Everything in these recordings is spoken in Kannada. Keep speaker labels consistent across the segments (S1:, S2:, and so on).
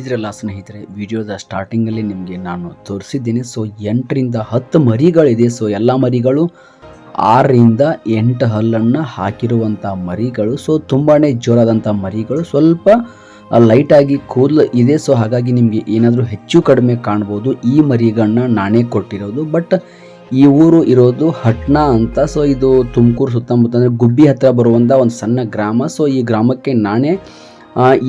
S1: ನೋಡಿದ್ರಲ್ಲ ಸ್ನೇಹಿತರೆ, ವಿಡಿಯೋದ ಸ್ಟಾರ್ಟಿಂಗಲ್ಲಿ ನಿಮಗೆ ನಾನು ತೋರಿಸಿದ್ದೀನಿ. ಸೊ 8ರಿಂದ 10 ಮರಿಗಳಿದೆ. ಸೊ ಎಲ್ಲ ಮರಿಗಳು 6ರಿಂದ 8 ಹಲ್ಲನ್ನು ಹಾಕಿರುವಂಥ ಮರಿಗಳು. ಸೊ ತುಂಬಾ ಜೋರಾದಂಥ ಮರಿಗಳು, ಸ್ವಲ್ಪ ಲೈಟಾಗಿ ಕೂದಲು ಇದೆ. ಸೊ ಹಾಗಾಗಿ ನಿಮಗೆ ಏನಾದರೂ ಹೆಚ್ಚು ಕಡಿಮೆ ಕಾಣ್ಬೋದು. ಈ ಮರಿಗಳನ್ನ ನಾನೇ ಕೊಟ್ಟಿರೋದು. ಬಟ್ ಈ ಊರು ಇರೋದು ಹಟ್ನಾ ಅಂತ. ಸೊ ಇದು ತುಮಕೂರು ಸುತ್ತಮುತ್ತ ಅಂದರೆ ಗುಬ್ಬಿ ಹತ್ತಿರ ಬರುವಂಥ ಒಂದು ಸಣ್ಣ ಗ್ರಾಮ. ಸೊ ಈ ಗ್ರಾಮಕ್ಕೆ ನಾನೇ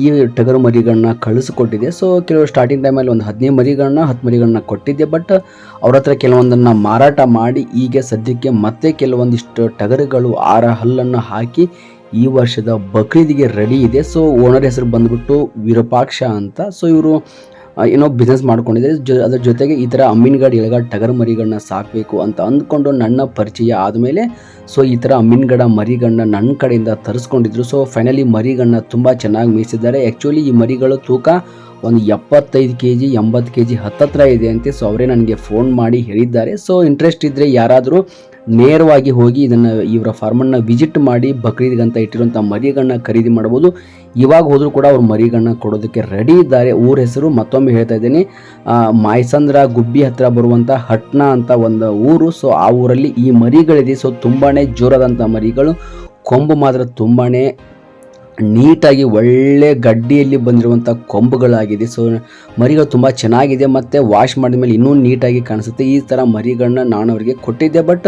S1: ಈ ಟಗರು ಮರಿಗಳನ್ನ ಕಳಿಸ್ಕೊಟ್ಟಿದ್ದೆ. ಸೊ ಕೆಲವು ಸ್ಟಾರ್ಟಿಂಗ್ ಟೈಮಲ್ಲಿ ಒಂದು 15 ಮರಿಗಳನ್ನ 10 ಮರಿಗಳನ್ನ ಕೊಟ್ಟಿದ್ದೆ. ಬಟ್ ಅವ್ರ ಹತ್ರ ಕೆಲವೊಂದನ್ನು ಮಾರಾಟ ಮಾಡಿ ಈಗ ಸದ್ಯಕ್ಕೆ ಮತ್ತೆ ಕೆಲವೊಂದಿಷ್ಟು ಟಗರುಗಳು 6 ಹಲ್ಲನ್ನು ಹಾಕಿ ಈ ವರ್ಷದ ಬಕ್ರೀದಿಗೆ ರೆಡಿ ಇದೆ. ಸೊ ಓನರ್ ಹೆಸರು ಬಂದ್ಬಿಟ್ಟು ವಿರೂಪಾಕ್ಷ ಅಂತ. ಸೊ ಇವರು ಏನೋ ಬಿಸ್ನೆಸ್ ಮಾಡ್ಕೊಂಡಿದ್ದಾರೆ. ಅದ್ರ ಜೊತೆಗೆ ಈ ಥರ ಅಮ್ಮಿನಗಡ ಎಳಗಾಡ ಟಗರು ಮರಿಗಳನ್ನ ಸಾಕಬೇಕು ಅಂತ ಅಂದ್ಕೊಂಡು ನನ್ನ ಪರಿಚಯ ಆದಮೇಲೆ ಸೊ ಈ ಥರ ಅಮ್ಮಿನಗಡ ಮರಿಗಳನ್ನ ನನ್ನ ಕಡೆಯಿಂದ ತರಿಸ್ಕೊಂಡಿದ್ರು. ಸೊ ಫೈನಲಿ ಮರಿಗಳನ್ನ ತುಂಬ ಚೆನ್ನಾಗಿ ಮೇಯಿಸಿದ್ದಾರೆ. ಆ್ಯಕ್ಚುಲಿ ಈ ಮರಿಗಳು ತೂಕ ಒಂದು 75 kg 80 kg ಹತ್ತತ್ರ ಇದೆ ಅಂತೆ. ಸೊ ಅವರೇ ನನಗೆ ಫೋನ್ ಮಾಡಿ ಹೇಳಿದ್ದಾರೆ. ಸೊ ಇಂಟ್ರೆಸ್ಟ್ ಇದ್ದರೆ ಯಾರಾದರೂ ನೇರವಾಗಿ ಹೋಗಿ ಇದನ್ನು ಇವರ ಫಾರ್ಮನ್ನು ವಿಸಿಟ್ ಮಾಡಿ ಬಕ್ರೀದ್ಗಂತ ಇಟ್ಟಿರುವಂಥ ಮರಿಗಳನ್ನ ಖರೀದಿ ಮಾಡ್ಬೋದು. ಇವಾಗ ಹೋದರೂ ಕೂಡ ಅವ್ರು ಮರಿಗಳನ್ನ ಕೊಡೋದಕ್ಕೆ ರೆಡಿ ಇದ್ದಾರೆ. ಊರ ಹೆಸರು ಮತ್ತೊಮ್ಮೆ ಹೇಳ್ತಾ ಇದ್ದೀನಿ, ಮಾಯಸಂದ್ರ ಗುಬ್ಬಿ ಹತ್ತಿರ ಬರುವಂಥ ಹಟ್ನಾ ಅಂತ ಒಂದು ಊರು. ಸೊ ಆ ಊರಲ್ಲಿ ಈ ಮರಿಗಳಿದೆ. ಸೊ ತುಂಬಾ ಜೋರಾದಂಥ ಮರಿಗಳು, ಕೊಂಬು ಮಾತ್ರ ತುಂಬಾ ನೀಟಾಗಿ ಒಳ್ಳೆ ಗಡ್ಡಿಯಲ್ಲಿ ಬಂದಿರುವಂಥ ಕೊಂಬುಗಳಾಗಿದೆ. ಸೊ ಮರಿಗಳು ತುಂಬ ಚೆನ್ನಾಗಿದೆ ಮತ್ತು ವಾಶ್ ಮಾಡಿದ ಮೇಲೆ ಇನ್ನೂ ನೀಟಾಗಿ ಕಾಣಿಸುತ್ತೆ. ಈ ಥರ ಮರಿಗಳನ್ನ ನಾನು ಅವರಿಗೆ ಕೊಟ್ಟಿದ್ದೆ. ಬಟ್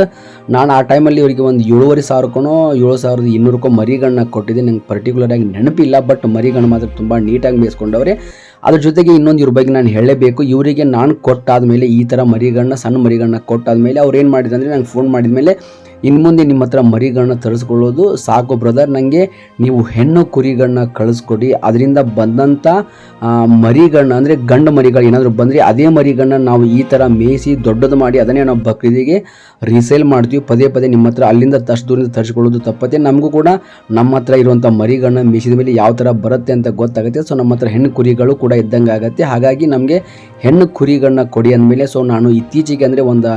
S1: ನಾನು ಆ ಟೈಮಲ್ಲಿ ಅವರಿಗೆ ಒಂದು 7,500 7,200 ಮರಿಗಳನ್ನ ಕೊಟ್ಟಿದ್ದೆ. ನಂಗೆ ಪರ್ಟಿಕ್ಯುಲರಾಗಿ ನೆನಪಿಲ್ಲ. ಬಟ್ ಮರಿಗಳನ್ನ ಮಾತ್ರ ತುಂಬ ನೀಟಾಗಿ ಮೇಯಿಸ್ಕೊಂಡವ್ರೆ. ಅದ್ರ ಜೊತೆಗೆ ಇನ್ನೊಂದು ಇವ್ರ ಬಗ್ಗೆ ನಾನು ಹೇಳಲೇಬೇಕು. ಇವರಿಗೆ ನಾನು ಕೊಟ್ಟಾದಮೇಲೆ ಈ ಥರ ಮರಿಗಳನ್ನ ಸಣ್ಣ ಮರಿಗಳನ್ನ ಕೊಟ್ಟಾದಮೇಲೆ ಅವ್ರು ಏನು ಮಾಡಿದ್ರು ಅಂದರೆ ನಂಗೆ ಫೋನ್ ಮಾಡಿದ ಮೇಲೆ, ಇನ್ನು ಮುಂದೆ ನಿಮ್ಮ ಹತ್ರ ಮರಿಗಳನ್ನ ತರಿಸ್ಕೊಳ್ಳೋದು ಸಾಕು ಬ್ರದರ್, ನನಗೆ ನೀವು ಹೆಣ್ಣು ಕುರಿಗಳನ್ನ ಕಳಿಸ್ಕೊಡಿ. ಅದರಿಂದ ಬಂದಂಥ ಮರಿಗಳನ್ನ ಅಂದರೆ ಗಂಡು ಮರಿಗಳು ಏನಾದರೂ ಬಂದರೆ ಅದೇ ಮರಿಗಳನ್ನ ನಾವು ಈ ಥರ ಮೇಯಿಸಿ ದೊಡ್ಡದು ಮಾಡಿ ಅದನ್ನೇ ನಾವು ಬಕ್ರೀದಿಗೆ ರೀಸೇಲ್ ಮಾಡ್ತೀವಿ. ಪದೇ ಪದೇ ನಿಮ್ಮ ಹತ್ರ ಅಲ್ಲಿಂದ ಅಷ್ಟು ದೂರದಿಂದ ತರಿಸ್ಕೊಳ್ಳೋದು ತಪ್ಪತ್ತೆ. ನಮಗೂ ಕೂಡ ನಮ್ಮ ಹತ್ರ ಇರುವಂಥ ಮರಿಗಳನ್ನ ಮೇಯಿಸಿದ ಮೇಲೆ ಯಾವ ಥರ ಬರುತ್ತೆ ಅಂತ ಗೊತ್ತಾಗುತ್ತೆ. ಸೊ ನಮ್ಮ ಹತ್ರ ಹೆಣ್ಣು ಕುರಿಗಳು ಕೂಡ ಇದ್ದಂಗೆ ಆಗುತ್ತೆ. ಹಾಗಾಗಿ ನಮಗೆ ಹೆಣ್ಣು ಕುರಿಗಳನ್ನ ಕೊಡಿ ಅಂದಮೇಲೆ ಸೊ ನಾನು ಇತ್ತೀಚೆಗೆ ಅಂದರೆ ಒಂದು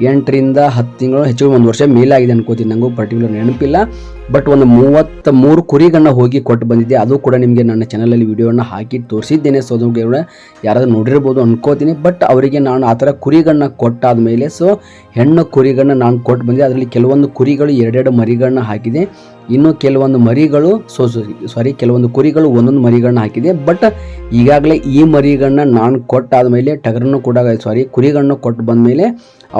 S1: 8ರಿಂದ 10 ತಿಂಗಳು ಹೆಚ್ಚು 1 ವರ್ಷ ಮೇಲಾಗಿದೆ ಅನ್ಕೋತೀನಿ, ನನಗೂ ಪರ್ಟಿಕ್ಯುಲರ್ ನೆನಪಿಲ್ಲ. ಬಟ್ ಒಂದು 33 ಕುರಿಗಳನ್ನ ಹೋಗಿ ಕೊಟ್ಟು ಬಂದಿದ್ದೆ. ಅದು ಕೂಡ ನಿಮಗೆ ನನ್ನ ಚಾನಲಲ್ಲಿ ವಿಡಿಯೋನ ಹಾಕಿ ತೋರಿಸಿದ್ದೇನೆ. ಸೊ ಅದು ಯಾರಾದರೂ ನೋಡಿರ್ಬೋದು ಅನ್ಕೋತೀನಿ. ಬಟ್ ಅವರಿಗೆ ನಾನು ಆ ಥರ ಕುರಿಗಳನ್ನ ಕೊಟ್ಟಾದ ಮೇಲೆ ಸೊ ಹೆಣ್ಣು ಕುರಿಗಳನ್ನ ನಾನು ಕೊಟ್ಟು ಬಂದಿದ್ದೆ. ಅದರಲ್ಲಿ ಕೆಲವೊಂದು ಕುರಿಗಳು 2 ಮರಿಗಳನ್ನ ಹಾಕಿದೆ. ಇನ್ನು ಕೆಲವೊಂದು ಮರಿಗಳು ಕೆಲವೊಂದು ಕುರಿಗಳು ಒಂದೊಂದು ಮರಿಗಳನ್ನ ಹಾಕಿದೆ. ಬಟ್ ಈಗಾಗಲೇ ಈ ಮರಿಗಳನ್ನ ನಾನು ಕೊಟ್ಟಾದ ಮೇಲೆ ಟಗರನ್ನು ಕೂಡ ಕುರಿಗಳನ್ನ ಕೊಟ್ಟು ಬಂದ ಮೇಲೆ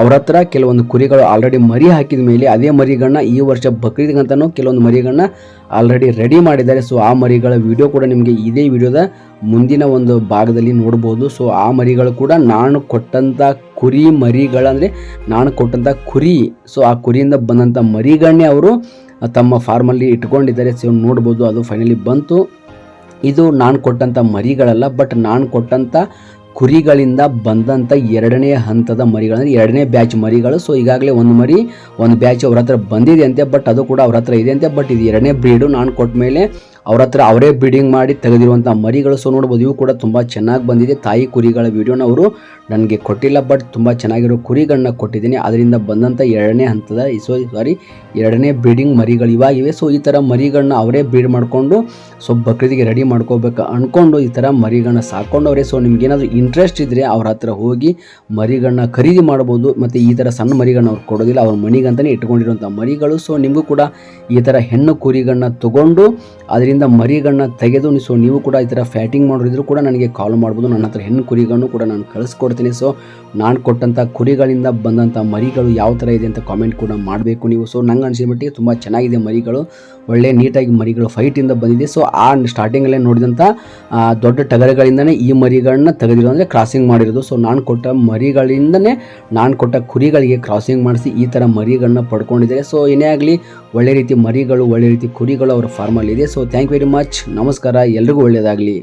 S1: ಅವ್ರ ಹತ್ರ ಕೆಲವೊಂದು ಕುರಿಗಳು ಆಲ್ರೆಡಿ ಮರಿ ಹಾಕಿದ ಮೇಲೆ ಅದೇ ಮರಿಗಳನ್ನ ಈ ವರ್ಷ ಬಕ್ರೀದ್ಗಂತನೂ ಕೆಲವೊಂದು ಮರಿಗಳನ್ನ ಆಲ್ರೆಡಿ ರೆಡಿ ಮಾಡಿದ್ದಾರೆ. ಸೊ ಆ ಮರಿಗಳ ವಿಡಿಯೋ ಕೂಡ ನಿಮಗೆ ಇದೇ ವಿಡಿಯೋದ ಮುಂದಿನ ಒಂದು ಭಾಗದಲ್ಲಿ ನೋಡ್ಬೋದು. ಸೊ ಆ ಮರಿಗಳು ಕೂಡ ನಾನು ಕೊಟ್ಟಂಥ ಕುರಿ ಮರಿಗಳಂದರೆ ನಾನು ಕೊಟ್ಟಂಥ ಕುರಿ. ಸೊ ಆ ಕುರಿಯಿಂದ ಬಂದಂಥ ಮರಿಗಳನ್ನೇ ಅವರು ತಮ್ಮ ಫಾರ್ಮಲ್ಲಿ ಇಟ್ಕೊಂಡಿದ್ದಾರೆ. ಸೊ ನೋಡ್ಬೋದು, ಅದು ಫೈನಲಿ ಬಂತು. ಇದು ನಾನು ಕೊಟ್ಟಂಥ ಮರಿಗಳಲ್ಲ, ಬಟ್ ನಾನು ಕೊಟ್ಟಂಥ ಕುರಿಗಳಿಂದ ಬಂದಂಥ 2ನೇ ಹಂತದ ಮರಿಗಳು, ಅಂದರೆ 2ನೇ ಬ್ಯಾಚ್ ಮರಿಗಳು. ಸೊ ಈಗಾಗಲೇ ಒಂದು ಬ್ಯಾಚ್ ಅವ್ರ ಹತ್ರ ಬಂದಿದೆ ಅಂತೆ. ಬಟ್ ಅದು ಕೂಡ ಅವ್ರ ಹತ್ರ ಇದೆ ಅಂತೆ. ಬಟ್ ಇದು 2ನೇ ಬ್ರೀಡು. ನಾನು ಕೊಟ್ಟ ಮೇಲೆ ಅವ್ರ ಹತ್ರ ಅವರೇ ಬ್ರೀಡಿಂಗ್ ಮಾಡಿ ತೆಗೆದಿರುವಂಥ ಮರಿಗಳು. ಸೊ ನೋಡ್ಬೋದು, ಇವು ಕೂಡ ತುಂಬ ಚೆನ್ನಾಗಿ ಬಂದಿದೆ. ತಾಯಿ ಕುರಿಗಳ ವಿಡಿಯೋನ ಅವರು ನನಗೆ ಕೊಟ್ಟಿಲ್ಲ, ಬಟ್ ತುಂಬ ಚೆನ್ನಾಗಿರೋ ಕುರಿಗಳನ್ನ ಕೊಟ್ಟಿದ್ದೀನಿ. ಅದರಿಂದ ಬಂದಂಥ 2ನೇ ಹಂತದ 2ನೇ ಬ್ರೀಡಿಂಗ್ ಮರಿಗಳು ಇವಾಗಿವೆ. ಸೊ ಈ ಥರ ಮರಿಗಳನ್ನ ಅವರೇ ಬ್ರೀಡ್ ಮಾಡಿಕೊಂಡು ಸೊ ಬಕ್ರೀದಿಗೆ ರೆಡಿ ಮಾಡ್ಕೋಬೇಕು ಅಂದ್ಕೊಂಡು ಈ ಥರ ಮರಿಗಳನ್ನ ಸಾಕೊಂಡವ್ರೆ. ಸೊ ನಿಮ್ಗೇನಾದರೂ ಇಂಟ್ರೆಸ್ಟ್ ಇದ್ದರೆ ಅವ್ರ ಹತ್ರ ಹೋಗಿ ಮರಿಗಳನ್ನ ಖರೀದಿ ಮಾಡ್ಬೋದು. ಮತ್ತು ಈ ಥರ ಸಣ್ಣ ಮರಿಗಳನ್ನ ಅವ್ರು ಕೊಡೋದಿಲ್ಲ, ಅವ್ರ ಮನೆಗಂತಲೇ ಇಟ್ಕೊಂಡಿರುವಂಥ ಮರಿಗಳು. ಸೊ ನಿಮಗೂ ಕೂಡ ಈ ಥರ ಹೆಣ್ಣು ಕುರಿಗಳನ್ನ ತೊಗೊಂಡು ಅದರಿಂದ ಮರಿಗಳನ್ನ ತೆಗೆದು ಸೊ ನೀವು ಕೂಡ ಈ ಥರ ಫ್ಯಾಟಿಂಗ್ ಮಾಡೋರಿದ್ರು ಕೂಡ ನನಗೆ ಕಾಲ್ ಮಾಡ್ಬೋದು. ನನ್ನ ಹತ್ರ ಹೆಣ್ಣು ಕುರಿಗಳನ್ನು ಕೂಡ ನಾನು ಕಳಿಸ್ಕೊಡ್ತೀನಿ. ಸೊ ನಾನು ಕೊಟ್ಟಂಥ ಕುರಿಗಳಿಂದ ಬಂದಂಥ ಮರಿಗಳು ಯಾವ ಥರ ಇದೆ ಅಂತ ಕಾಮೆಂಟ್ ಕೂಡ ಮಾಡಬೇಕು ನೀವು. ಸೊ ನಂಗೆ ಅನಿಸಿದ ಮಟ್ಟಿಗೆ ತುಂಬ ಚೆನ್ನಾಗಿದೆ ಮರಿಗಳು, ಒಳ್ಳೆ ನೀಟಾಗಿ ಮರಿಗಳು ಫೈಟಿಂದ ಬಂದಿದೆ. ಸೊ ಆ ಸ್ಟಾರ್ಟಿಂಗಲ್ಲೇ ನೋಡಿದಂಥ ದೊಡ್ಡ ಟಗರುಗಳಿಂದನೇ ಈ ಮರಿಗಳನ್ನ ತೆಗೆದಿರೋ ಅಂದರೆ ಕ್ರಾಸಿಂಗ್ ಮಾಡಿರೋದು. ಸೊ ನಾನು ಕೊಟ್ಟ ಮರಿಗಳಿಂದನೇ ನಾನು ಕೊಟ್ಟ ಕುರಿಗಳಿಗೆ ಕ್ರಾಸಿಂಗ್ ಮಾಡಿಸಿ ಈ ಥರ ಮರಿಗಳನ್ನ ಪಡ್ಕೊಂಡಿದ್ದಾರೆ. ಸೊ ಏನೇ ಆಗಲಿ ಒಳ್ಳೆ ರೀತಿ ಮರಿಗಳು, ಒಳ್ಳೆ ರೀತಿ ಕುರಿಗಳು ಅವ್ರ ಫಾರ್ಮಲ್ಲಿದೆ. So thank you very much. ನಮಸ್ಕಾರ, ಎಲ್ರಿಗೂ ಒಳ್ಳೆಯದಾಗಲಿ.